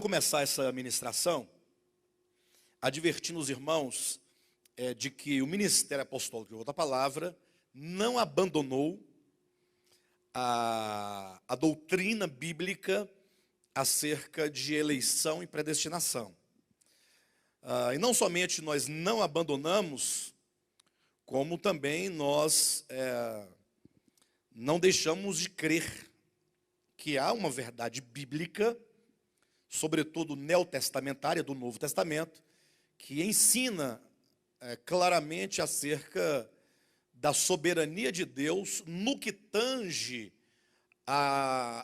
Começar essa ministração advertindo os irmãos de que o ministério apostólico de outra palavra não abandonou a doutrina bíblica acerca de eleição e predestinação. E não somente nós não abandonamos, como também nós não deixamos de crer que há uma verdade bíblica, sobretudo neotestamentária do Novo Testamento, que ensina claramente acerca da soberania de Deus no que tange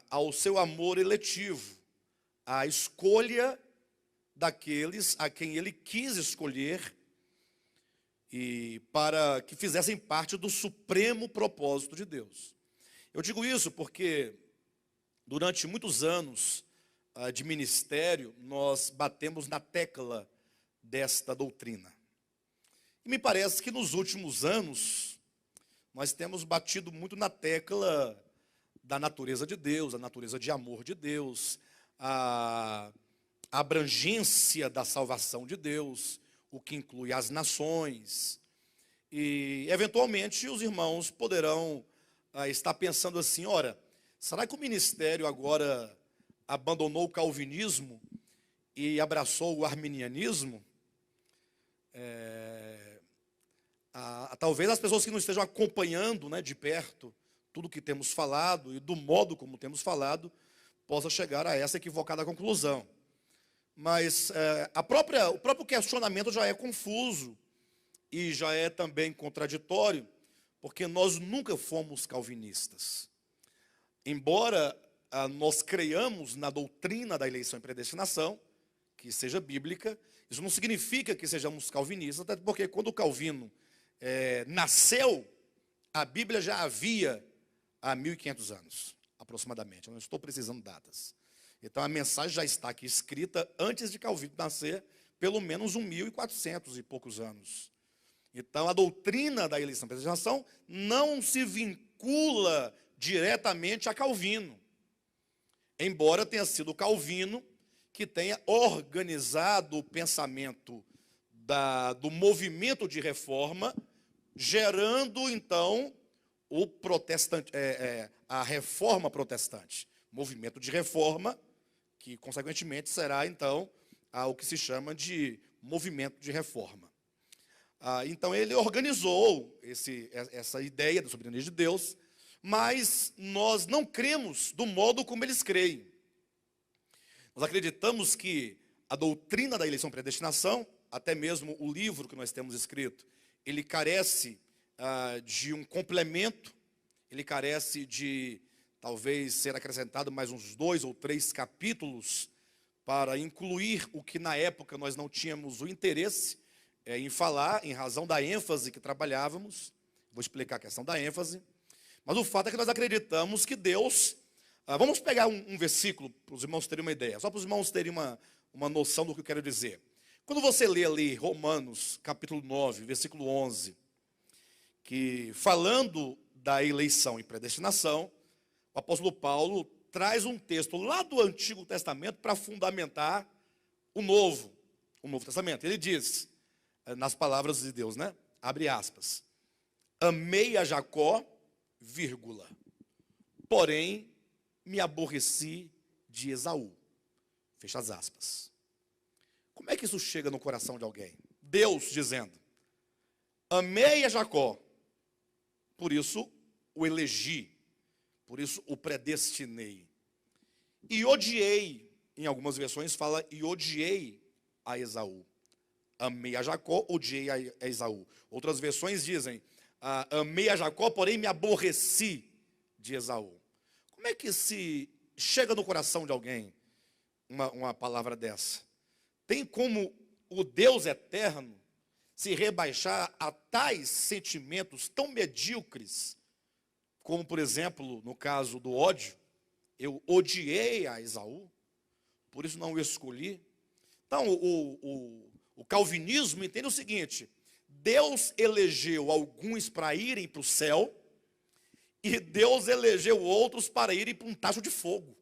ao seu amor eletivo, à escolha daqueles a quem ele quis escolher e para que fizessem parte do supremo propósito de Deus. Eu digo isso porque durante muitos anos de ministério, nós batemos na tecla desta doutrina. E me parece que nos últimos anos, nós temos batido muito na tecla da natureza de Deus, a natureza de amor de Deus, a abrangência da salvação de Deus, o que inclui as nações. E, eventualmente, os irmãos poderão estar pensando assim, ora, será que o ministério agora abandonou o calvinismo e abraçou o arminianismo? Talvez as pessoas que não estejam acompanhando de perto tudo que temos falado e do modo como temos falado, possam chegar a essa equivocada conclusão. Mas o próprio questionamento já é confuso e já é também contraditório, porque nós nunca fomos calvinistas. Embora nós creiamos na doutrina da eleição e predestinação, que seja bíblica, isso não significa que sejamos calvinistas, até porque quando o Calvino nasceu, a Bíblia já havia há 1500 anos, aproximadamente. Eu não estou precisando datas. Então a mensagem já está aqui escrita antes de Calvino nascer, pelo menos 1400 e poucos anos. Então a doutrina da eleição e predestinação não se vincula diretamente a Calvino. Embora tenha sido Calvino que tenha organizado o pensamento do movimento de reforma, gerando, então, a reforma protestante. Movimento de reforma, que, consequentemente, será, então, o que se chama de movimento de reforma. Então, ele organizou essa ideia da soberania de Deus, mas nós não cremos do modo como eles creem. Nós acreditamos que a doutrina da eleição e predestinação, até mesmo o livro que nós temos escrito, ele carece de um complemento, ele carece de talvez ser acrescentado mais uns 2 ou 3 capítulos para incluir o que na época nós não tínhamos o interesse em falar, em razão da ênfase que trabalhávamos. Vou explicar a questão da ênfase. Mas o fato é que nós acreditamos que Deus... vamos pegar um versículo para os irmãos terem uma ideia, só para os irmãos terem uma noção do que eu quero dizer. Quando você lê ali Romanos, capítulo 9, versículo 11, que falando da eleição e predestinação, o apóstolo Paulo traz um texto lá do Antigo Testamento para fundamentar o Novo Testamento. Ele diz, nas palavras de Deus, abre aspas, amei a Jacó, vírgula, porém me aborreci de Esaú. Fecha as aspas. Como é que isso chega no coração de alguém? Deus dizendo, amei a Jacó, por isso o elegi, por isso o predestinei. E odiei, em algumas versões fala, e odiei a Esaú. Amei a Jacó, odiei a Esaú. Outras versões dizem, amei a Jacó, porém me aborreci de Esaú. Como é que se chega no coração de alguém uma palavra dessa? Tem como o Deus eterno se rebaixar a tais sentimentos tão medíocres, como, por exemplo, no caso do ódio? Eu odiei a Esaú, por isso não o escolhi. Então, o calvinismo entende o seguinte, Deus elegeu alguns para irem para o céu, e Deus elegeu outros para irem para um tacho de fogo.